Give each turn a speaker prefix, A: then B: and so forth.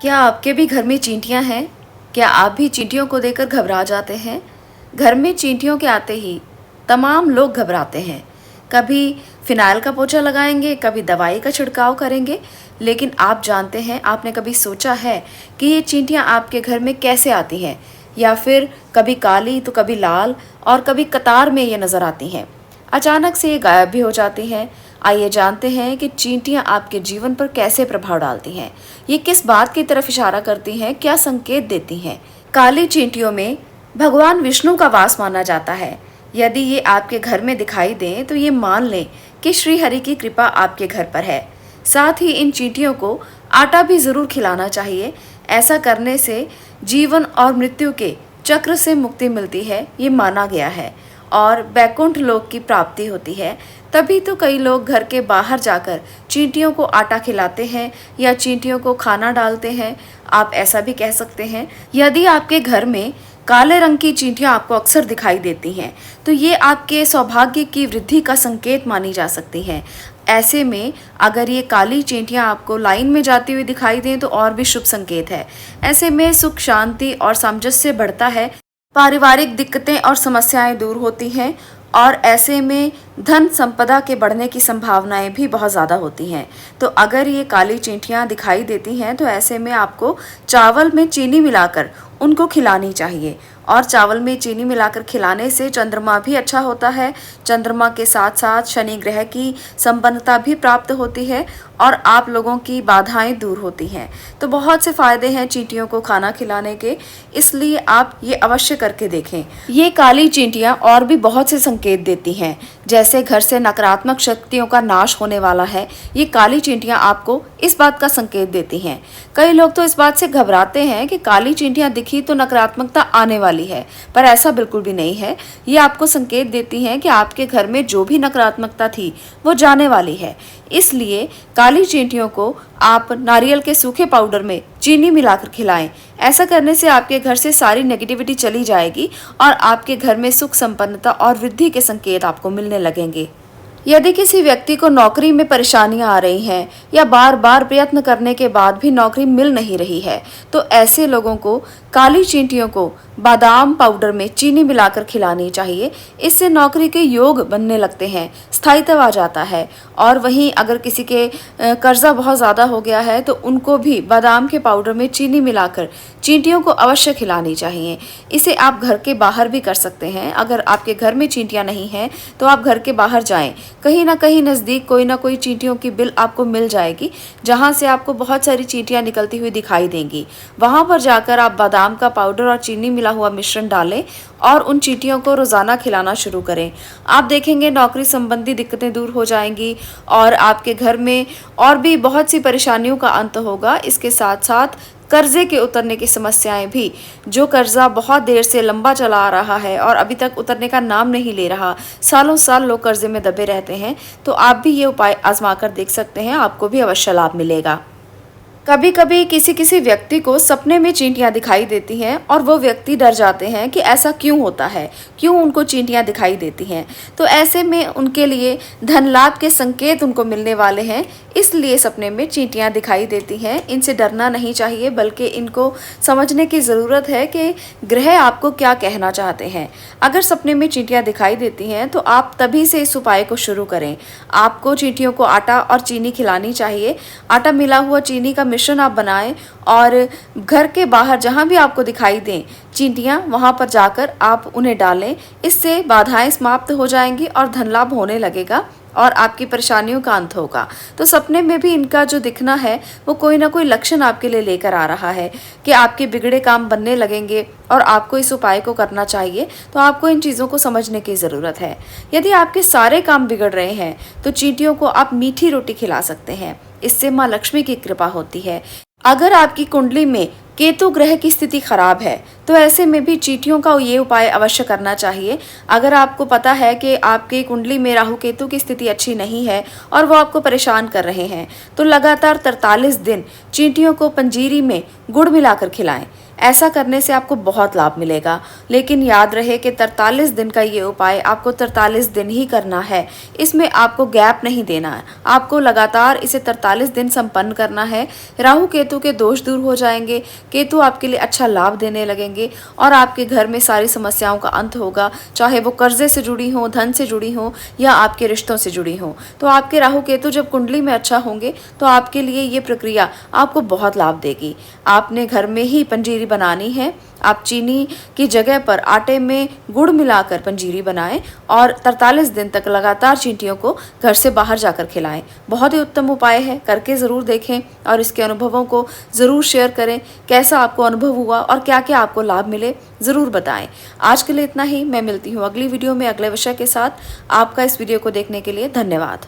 A: क्या आपके भी घर में चींटियां हैं? क्या आप भी चींटियों को देखकर घबरा जाते हैं? घर में चींटियों के आते ही तमाम लोग घबराते हैं। कभी फिनाइल का पोछा लगाएंगे, कभी दवाई का छिड़काव करेंगे। लेकिन आप जानते हैं, आपने कभी सोचा है कि ये चींटियां आपके घर में कैसे आती हैं? या फिर कभी काली तो कभी लाल और कभी कतार में ये नज़र आती हैं। अचानक से ये गायब भी हो जाती हैं। आइए जानते हैं कि चींटियां आपके जीवन पर कैसे प्रभाव डालती हैं। ये किस बात की तरफ इशारा करती हैं, क्या संकेत देती हैं। काली चींटियों में भगवान विष्णु का वास माना जाता है। यदि ये आपके घर में दिखाई दें तो ये मान लें कि श्री हरि की कृपा आपके घर पर है। साथ ही इन चींटियों को आटा भी जरूर खिलाना चाहिए। ऐसा करने से जीवन और मृत्यु के चक्र से मुक्ति मिलती है, ये माना गया है, और बैकुंठ लोक की प्राप्ति होती है। तभी तो कई लोग घर के बाहर जाकर चींटियों को आटा खिलाते हैं या चींटियों को खाना डालते हैं। आप ऐसा भी कह सकते हैं। यदि आपके घर में काले रंग की चींटियां आपको अक्सर दिखाई देती हैं, तो ये आपके सौभाग्य की वृद्धि का संकेत मानी जा सकती हैं। ऐसे में अगर ये काली चींटियां आपको लाइन में जाती हुई दिखाई दें तो और भी शुभ संकेत है। ऐसे में सुख, शांति और सामंजस्य बढ़ता है, पारिवारिक दिक्कतें और समस्याएं दूर होती हैं, और ऐसे में धन संपदा के बढ़ने की संभावनाएं भी बहुत ज़्यादा होती हैं। तो अगर ये काली चींटियां दिखाई देती हैं तो ऐसे में आपको चावल में चीनी मिलाकर उनको खिलानी चाहिए, और चावल में चीनी मिलाकर खिलाने से चंद्रमा भी अच्छा होता है। चंद्रमा के साथ साथ शनि ग्रह की संपन्नता भी प्राप्त होती है और आप लोगों की बाधाएं दूर होती हैं। तो बहुत से फायदे हैं चींटियों को खाना खिलाने के, इसलिए आप ये अवश्य करके देखें। ये काली चींटियां और भी बहुत से संकेत देती हैं, जैसे घर से नकारात्मक शक्तियों का नाश होने वाला है। ये काली चींटियां आपको इस बात का संकेत देती हैं। कई लोग तो इस बात से घबराते हैं कि काली चींटियां दिखी तो नकारात्मकता आने वाली है, पर ऐसा बिल्कुल भी नहीं है। ये आपको संकेत देती हैं कि आपके घर में जो भी नकारात्मकता थी वो जाने वाली है। इसलिए काली चींटियों को आप नारियल के सूखे पाउडर में चीनी मिलाकर खिलाएं। ऐसा करने से आपके घर से सारी नेगेटिविटी चली जाएगी और आपके घर में सुख, संपन्नता और वृद्धि के संकेत आपको मिलने लगेंगे। यदि किसी व्यक्ति को नौकरी में परेशानियां आ रही हैं या बार बार प्रयत्न करने के बाद भी नौकरी मिल नहीं रही है, तो ऐसे लोगों को काली चींटियों को बादाम पाउडर में चीनी मिलाकर खिलानी चाहिए। इससे नौकरी के योग बनने लगते हैं, स्थायित्व आ जाता है। और वहीं अगर किसी के कर्जा बहुत ज़्यादा हो गया है तो उनको भी बादाम के पाउडर में चीनी मिलाकर चींटियों को अवश्य खिलानी चाहिए। इसे आप घर के बाहर भी कर सकते हैं। अगर आपके घर में चींटियां नहीं हैं तो आप घर के बाहर जाएं, कहीं ना कहीं नज़दीक कोई ना कोई चींटियों की बिल आपको मिल जाएगी, जहां से आपको बहुत सारी चींटियां निकलती हुई दिखाई देंगी। वहां पर जाकर आप बादाम का पाउडर और चीनी मिला हुआ मिश्रण डालें और उन चींटियों को रोज़ाना खिलाना शुरू करें। आप देखेंगे नौकरी संबंधी दिक्कतें दूर हो जाएंगी और आपके घर में और भी बहुत सी परेशानियों का अंत होगा। इसके साथ साथ कर्जे के उतरने की समस्याएं भी, जो कर्जा बहुत देर से लंबा चला आ रहा है और अभी तक उतरने का नाम नहीं ले रहा, सालों साल लोग कर्जे में दबे रहते हैं, तो आप भी ये उपाय आजमा कर देख सकते हैं, आपको भी अवश्य लाभ मिलेगा। कभी कभी किसी किसी व्यक्ति को सपने में चींटियां दिखाई देती हैं और वो व्यक्ति डर जाते हैं कि ऐसा क्यों होता है, क्यों उनको चींटियां दिखाई देती हैं। तो ऐसे में उनके लिए धन लाभ के संकेत उनको मिलने वाले हैं, इसलिए सपने में चींटियां दिखाई देती हैं। इनसे डरना नहीं चाहिए, बल्कि इनको समझने की ज़रूरत है कि ग्रह आपको क्या कहना चाहते हैं। अगर सपने में चींटियां दिखाई देती हैं तो आप तभी से इस उपाय को शुरू करें। आपको चींटियों को आटा और चीनी खिलानी चाहिए। आटा मिला हुआ चीनी का मिश्रण आप बनाएं और घर के बाहर जहां भी आपको दिखाई दें चींटियां, वहां पर जाकर आप उन्हें डालें। इससे बाधाएं समाप्त हो जाएंगी और धन लाभ होने लगेगा और आपकी परेशानियों का अंत होगा। तो सपने में भी इनका जो दिखना है वो कोई ना कोई लक्षण आपके लिए लेकर आ रहा है कि आपके बिगड़े काम बनने लगेंगे और आपको इस उपाय को करना चाहिए। तो आपको इन चीज़ों को समझने की ज़रूरत है। यदि आपके सारे काम बिगड़ रहे हैं तो चींटियों को आप मीठी रोटी खिला सकते हैं, इससे माँ लक्ष्मी की कृपा होती है। अगर आपकी कुंडली में केतु ग्रह की स्थिति खराब है तो ऐसे में भी चींटियों का ये उपाय अवश्य करना चाहिए। अगर आपको पता है कि आपकी कुंडली में राहु केतु की स्थिति अच्छी नहीं है और वो आपको परेशान कर रहे हैं, तो लगातार 43 दिन चींटियों को पंजीरी में गुड़ मिलाकर खिलाएं। ऐसा करने से आपको बहुत लाभ मिलेगा। लेकिन याद रहे कि 43 दिन का ये उपाय आपको 43 दिन ही करना है, इसमें आपको गैप नहीं देना है, आपको लगातार इसे 43 दिन संपन्न करना है। राहु केतु के दोष दूर हो जाएंगे, केतु आपके लिए अच्छा लाभ देने लगेंगे और आपके घर में सारी समस्याओं का अंत होगा, चाहे वो कर्जे से जुड़ी हो, धन से जुड़ी हो या आपके रिश्तों से जुड़ी हो। तो आपके राहु केतु जब कुंडली में अच्छा होंगे तो आपके लिए ये प्रक्रिया आपको बहुत लाभ देगी। आपने घर में ही पंजीरी बनानी है। आप चीनी की जगह पर आटे में गुड़ मिलाकर पंजीरी बनाएं और 43 दिन तक लगातार चींटियों को घर से बाहर जाकर खिलाएं। बहुत ही उत्तम उपाय है, करके ज़रूर देखें और इसके अनुभवों को ज़रूर शेयर करें। कैसा आपको अनुभव हुआ और क्या क्या आपको लाभ मिले ज़रूर बताएं। आज के लिए इतना ही। मैं मिलती हूँ अगली वीडियो में अगले विषय के साथ। आपका इस वीडियो को देखने के लिए धन्यवाद।